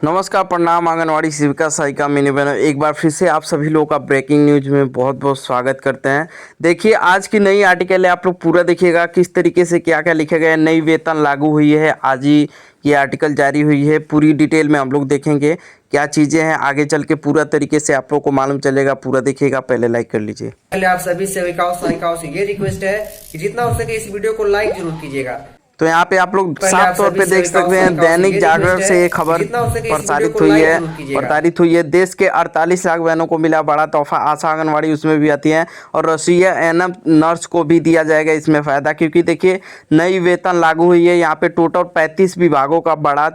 नमस्कार, प्रणाम। आंगनवाड़ी सेविका सहायिका मिनी बहनों, एक बार फिर से आप सभी लोगों का ब्रेकिंग न्यूज में बहुत बहुत स्वागत करते हैं। देखिए, आज की नई आर्टिकल है, आप लोग पूरा देखिएगा किस तरीके से क्या क्या लिखा गया है। नई वेतन लागू हुई है, आज ही ये आर्टिकल जारी हुई है। पूरी डिटेल में हम लोग देखेंगे क्या चीज़ें हैं, आगे चल के पूरा तरीके से आप लोग को मालूम चलेगा। पूरा देखिएगा, पहले लाइक कर लीजिए। पहले आप सभी सेविकाओं सहायिकाओं से ये रिक्वेस्ट है कि जितना हो सके इस वीडियो को लाइक जरूर कीजिएगा। तो यहाँ पे आप लोग साफ तौर पे देख सकते हैं, दैनिक जागरण से ये खबर प्रसारित हुई है। देश के 48 लाख बहनों को मिला बड़ा तोहफा, आशा आंगनवाड़ी उसमें भी आती हैं और रसोइया एनएम नर्स को भी दिया जाएगा इसमें फ़ायदा, क्योंकि देखिए नई वेतन लागू हुई है। यहाँ पे टोटल 35 विभागों का बढ़ा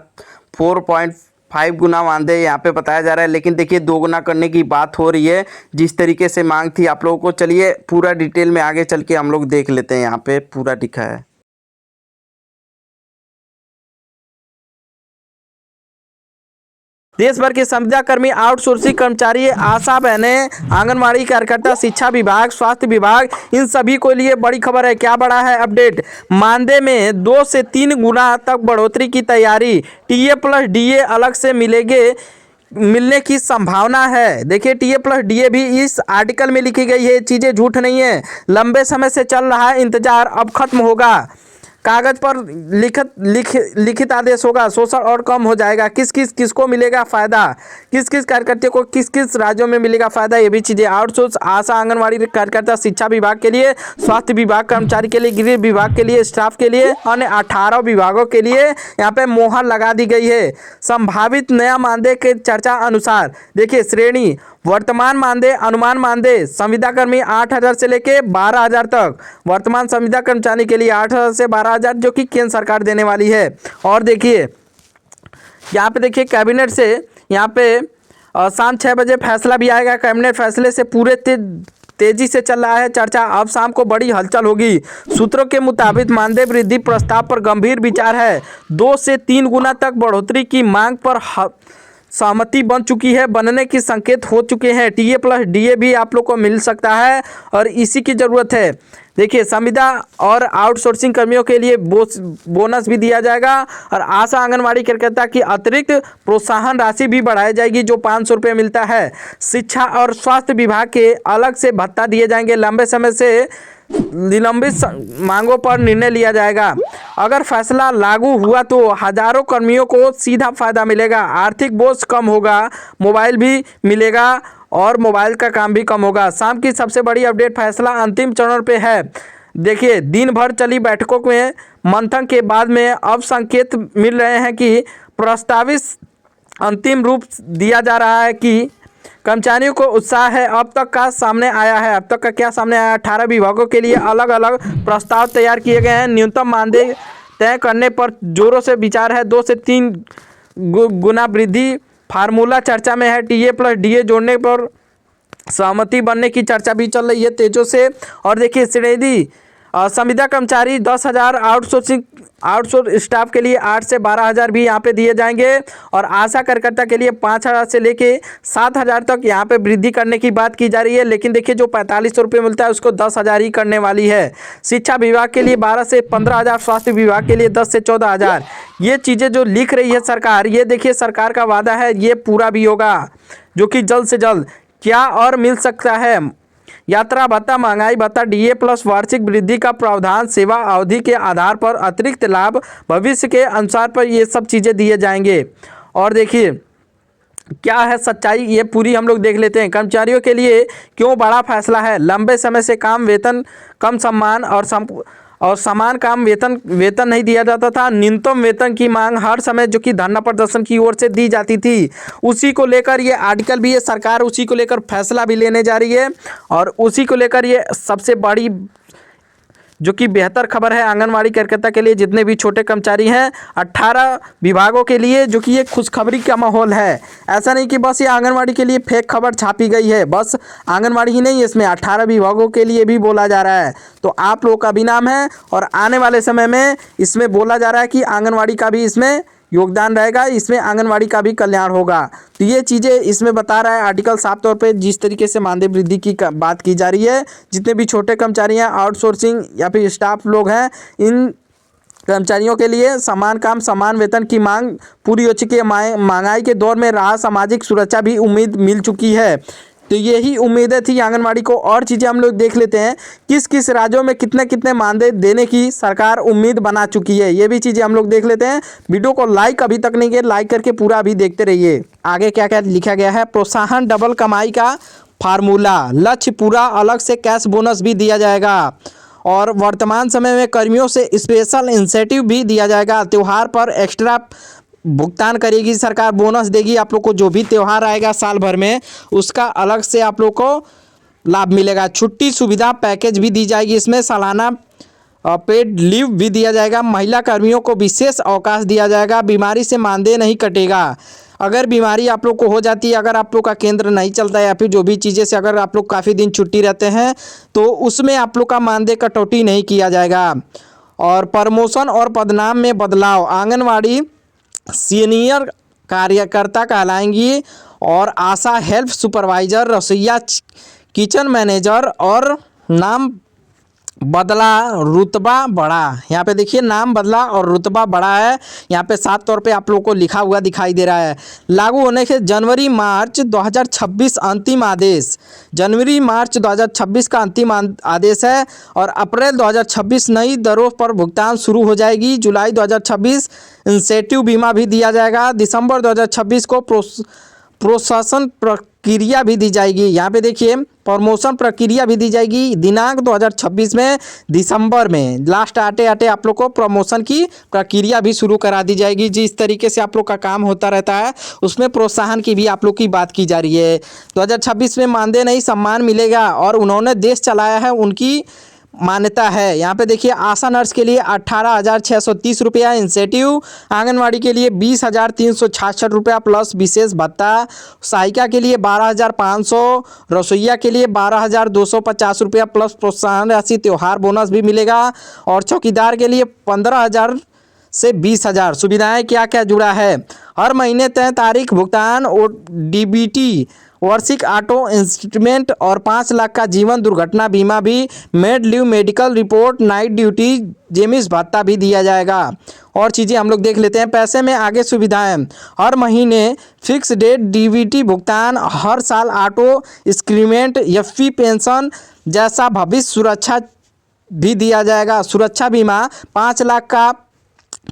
4.5 गुना मानदेय यहाँ पे बताया जा रहा है। लेकिन देखिए दोगुना करने की बात हो रही है, जिस तरीके से मांग थी आप लोगों को। चलिए पूरा डिटेल में आगे चल के हम लोग देख लेते हैं। यहाँ पे पूरा लिखा है। देश भर के संविदा कर्मी, आउटसोर्सिंग कर्मचारी, आशा बहनें, आंगनबाड़ी कार्यकर्ता, शिक्षा विभाग, स्वास्थ्य विभाग, इन सभी को लिए बड़ी खबर है। क्या बड़ा है अपडेट? मानदेय में 2 से 3 गुना तक बढ़ोतरी की तैयारी। टीए प्लस डीए अलग से मिलने की संभावना है। देखिए, टीए प्लस डीए भी इस आर्टिकल में लिखी गई है, चीज़ें झूठ नहीं है। लंबे समय से चल रहा इंतजार अब खत्म होगा। कागज पर लिखित आदेश होगा। शोषण और कम हो जाएगा। किसको मिलेगा फायदा, किस किस कार्यकर्ता को किस किस राज्यों में मिलेगा फायदा, ये भी चीज़ें। आउटसोर्स आशा आंगनवाड़ी कार्यकर्ता, शिक्षा विभाग के लिए, स्वास्थ्य विभाग कर्मचारी के लिए, गृह विभाग के लिए, स्टाफ के लिए, अन्य 18 विभागों के लिए यहाँ पे मोहर लगा दी गई है। संभावित नया मानदेय के चर्चा अनुसार देखिए श्रेणी, वर्तमान मानदेय, अनुमान मानदेय, संविदा कर्मी 8,000 से लेके 12,000 तक। वर्तमान संविदा कर्मचारी के लिए 8,000 से 12,000 जो कि केंद्र सरकार देने वाली है। और देखिए यहाँ पे देखिए कैबिनेट से यहाँ पे शाम 6 बजे फैसला भी आएगा। कैबिनेट फैसले से पूरे तेजी से चल रहा है चर्चा। अब शाम को बड़ी हलचल होगी। सूत्रों के मुताबिक मानदेय वृद्धि प्रस्ताव पर गंभीर विचार है। 2 से 3 गुना तक बढ़ोतरी की मांग पर सहमति बन चुकी है, बनने की संकेत हो चुके हैं। टीए प्लस डीए भी आप लोग को मिल सकता है और इसी की ज़रूरत है। देखिए, संविदा और आउटसोर्सिंग कर्मियों के लिए बोनस भी दिया जाएगा और आशा आंगनवाड़ी कार्यकर्ता की अतिरिक्त प्रोत्साहन राशि भी बढ़ाई जाएगी, जो 500 रुपये मिलता है। शिक्षा और स्वास्थ्य विभाग के अलग से भत्ता दिए जाएंगे। लंबे समय से निलंबित मांगों पर निर्णय लिया जाएगा। अगर फैसला लागू हुआ तो हजारों कर्मियों को सीधा फायदा मिलेगा। आर्थिक बोझ कम होगा, मोबाइल भी मिलेगा और मोबाइल का काम भी कम होगा। शाम की सबसे बड़ी अपडेट, फैसला अंतिम चरण पे है। देखिए, दिन भर चली बैठकों में मंथन के बाद में अब संकेत मिल रहे हैं कि प्रस्तावित अंतिम रूप दिया जा रहा है कि कर्मचारियों को उत्साह है। अब तक का सामने आया है, अब तक का क्या सामने आया? 18 विभागों के लिए अलग अलग प्रस्ताव तैयार किए गए हैं। न्यूनतम मानदेय तय करने पर जोरों से विचार है। 2 से 3 गुना वृद्धि फार्मूला चर्चा में है। टीए प्लस डीए जोड़ने पर सहमति बनने की चर्चा भी चल रही है तेजों से। और देखिए श्रेणी, संविदा कर्मचारी 10,000, आउटसोर्स स्टाफ के लिए 8 से 12,000 भी यहाँ पे दिए जाएंगे और आशा कार्यकर्ता के लिए 5,000 से लेके 7,000 तक यहाँ पे वृद्धि करने की बात की जा रही है। लेकिन देखिए, जो 4500 रुपये मिलता है उसको 10,000 ही करने वाली है। शिक्षा विभाग के लिए 12 से 15,000, स्वास्थ्य विभाग के लिए 10 से 14,000। ये चीज़ें जो लिख रही है सरकार, ये देखिए सरकार का वादा है, ये पूरा भी होगा, जो कि जल्द से जल्द। क्या और मिल सकता है? यात्रा भत्ता, महंगाई भत्ता, डीए प्लस वार्षिक वृद्धि का प्रावधान, सेवा अवधि के आधार पर अतिरिक्त लाभ, भविष्य के अनुसार पर ये सब चीज़ें दिए जाएंगे। और देखिए क्या है सच्चाई, ये पूरी हम लोग देख लेते हैं। कर्मचारियों के लिए क्यों बड़ा फैसला है? लंबे समय से काम, वेतन कम, सम्मान और समान काम, वेतन नहीं दिया जाता था। न्यूनतम वेतन की मांग हर समय जो कि धरना प्रदर्शन की ओर से दी जाती थी, उसी को लेकर ये आर्टिकल भी है। सरकार उसी को लेकर फैसला भी लेने जा रही है और उसी को लेकर ये सबसे बड़ी जो कि बेहतर खबर है आंगनवाड़ी कार्यकर्ता के लिए, जितने भी छोटे कर्मचारी हैं 18 विभागों के लिए, जो कि ये खुशखबरी का माहौल है। ऐसा नहीं कि बस ये आंगनवाड़ी के लिए फेक खबर छापी गई है, बस आंगनवाड़ी ही नहीं, इसमें 18 विभागों के लिए भी बोला जा रहा है। तो आप लोगों का भी नाम है और आने वाले समय में इसमें बोला जा रहा है कि आंगनवाड़ी का भी इसमें योगदान रहेगा, इसमें आंगनवाड़ी का भी कल्याण होगा। तो ये चीज़ें इसमें बता रहा है आर्टिकल साफ तौर पे। जिस तरीके से मानदेय वृद्धि की बात की जा रही है, जितने भी छोटे कर्मचारी हैं, आउटसोर्सिंग या फिर स्टाफ लोग हैं, इन कर्मचारियों के लिए समान काम समान वेतन की मांग पूरी हो चुकी है। महंगाई के दौर में राहत सामाजिक सुरक्षा भी उम्मीद मिल चुकी है। तो यही उम्मीदें थी आंगनवाड़ी को। और चीज़ें हम लोग देख लेते हैं किस किस राज्यों में कितने कितने मानदेय देने की सरकार उम्मीद बना चुकी है, ये भी चीज़ें हम लोग देख लेते हैं। वीडियो को लाइक अभी तक नहीं किया, लाइक करके पूरा अभी देखते रहिए। आगे क्या क्या लिखा गया है। प्रोत्साहन डबल कमाई का फार्मूला, लक्ष्य पूरा, अलग से कैश बोनस भी दिया जाएगा और वर्तमान समय में कर्मियों से स्पेशल इंसेंटिव भी दिया जाएगा। त्यौहार पर एक्स्ट्रा भुगतान करेगी सरकार, बोनस देगी आप लोग को। जो भी त्यौहार आएगा साल भर में उसका अलग से आप लोग को लाभ मिलेगा। छुट्टी सुविधा पैकेज भी दी जाएगी, इसमें सालाना पेड लीव भी दिया जाएगा। महिला कर्मियों को विशेष अवकाश दिया जाएगा। बीमारी से मानदेय नहीं कटेगा। अगर बीमारी आप लोग को हो जाती है, अगर आप लोग का केंद्र नहीं चलता है या फिर जो भी चीज़ें से अगर आप लोग काफ़ी दिन छुट्टी रहते हैं तो उसमें आप लोग का मानदेय कटौती नहीं किया जाएगा। और प्रमोशन और पदनाम में बदलाव, आंगनवाड़ी सीनियर कार्यकर्ता कहलाएंगी और आशा हेल्प सुपरवाइजर, रसोइया, किचन मैनेजर और नाम बदला रुतबा बढ़ा। यहाँ पे देखिए नाम बदला और रुतबा बढ़ा है। यहाँ पे साफ तौर पे आप लोगों को लिखा हुआ दिखाई दे रहा है। लागू होने के जनवरी मार्च 2026 अंतिम आदेश, जनवरी मार्च 2026 का अंतिम आदेश है और अप्रैल 2026 नई दरों पर भुगतान शुरू हो जाएगी। जुलाई 2026 इंसेंटिव बीमा भी दिया जाएगा। दिसंबर 2026 को प्रोत्साहन प्रक्रिया भी दी जाएगी। यहाँ पे देखिए प्रमोशन प्रक्रिया भी दी जाएगी। दिनांक 2026 में दिसंबर में लास्ट आते आते आप लोग को प्रमोशन की प्रक्रिया भी शुरू करा दी जाएगी। जिस तरीके से आप लोग का काम होता रहता है उसमें प्रोत्साहन की भी आप लोग की बात की जा रही है। 2026 में मानदेय नहीं सम्मान मिलेगा और उन्होंने देश चलाया है उनकी मान्यता है। यहाँ पे देखिए आशा नर्स के लिए 18,630 रुपया इंसेंटिव, आंगनवाड़ी के लिए 20,366 रुपया प्लस विशेष भत्ता, सहायिका के लिए 12,500, रसोइया के लिए 12,250 रुपया प्लस प्रोत्साहन राशि त्यौहार बोनस भी मिलेगा और चौकीदार के लिए 15,000 से 20,000। सुविधाएं क्या क्या जुड़ा है। हर महीने तय तारीख भुगतान, डीबीटी, वार्षिक ऑटो इंस्ट्रूमेंट और 5 लाख का जीवन दुर्घटना बीमा भी, med leave, medical report, night duty, जेमिस भत्ता भी दिया जाएगा। और चीज़ें हम लोग देख लेते हैं। पैसे में आगे सुविधाएं, हर महीने फिक्स डेट डीबीटी भुगतान, हर साल ऑटो इंक्रीमेंट, एफपी पेंशन जैसा भविष्य सुरक्षा भी दिया जाएगा। सुरक्षा बीमा 5 लाख का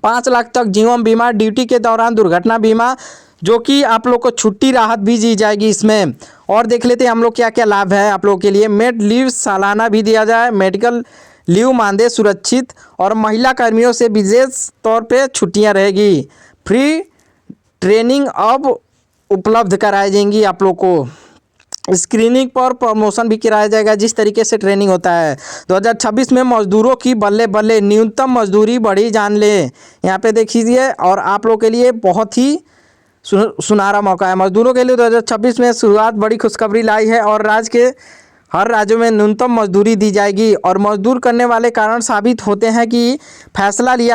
5 लाख तक जीवन बीमा, ड्यूटी के दौरान दुर्घटना बीमा जो कि आप लोग को छुट्टी राहत भी दी जाएगी इसमें। और देख लेते हैं हम लोग क्या क्या लाभ है आप लोगों के लिए। मेड लीव सालाना भी दिया जाए, मेडिकल लीव मानदेय सुरक्षित और महिला कर्मियों से विशेष तौर पे छुट्टियां रहेगी। फ्री ट्रेनिंग अब उपलब्ध कराई जाएंगी आप लोग को। स्क्रीनिंग पर प्रमोशन भी कराया जाएगा जिस तरीके से ट्रेनिंग होता है। 2026 में मजदूरों की बल्ले बल्ले, न्यूनतम मजदूरी बढ़ी जान ले। यहाँ पे देखिए और आप लोग के लिए बहुत ही सुनहरा मौका है। मजदूरों के लिए 2026 में शुरुआत बड़ी खुशखबरी लाई है और राज्य के हर राज्यों में न्यूनतम मजदूरी दी जाएगी और मजदूर करने वाले कारण साबित होते हैं कि फैसला लिया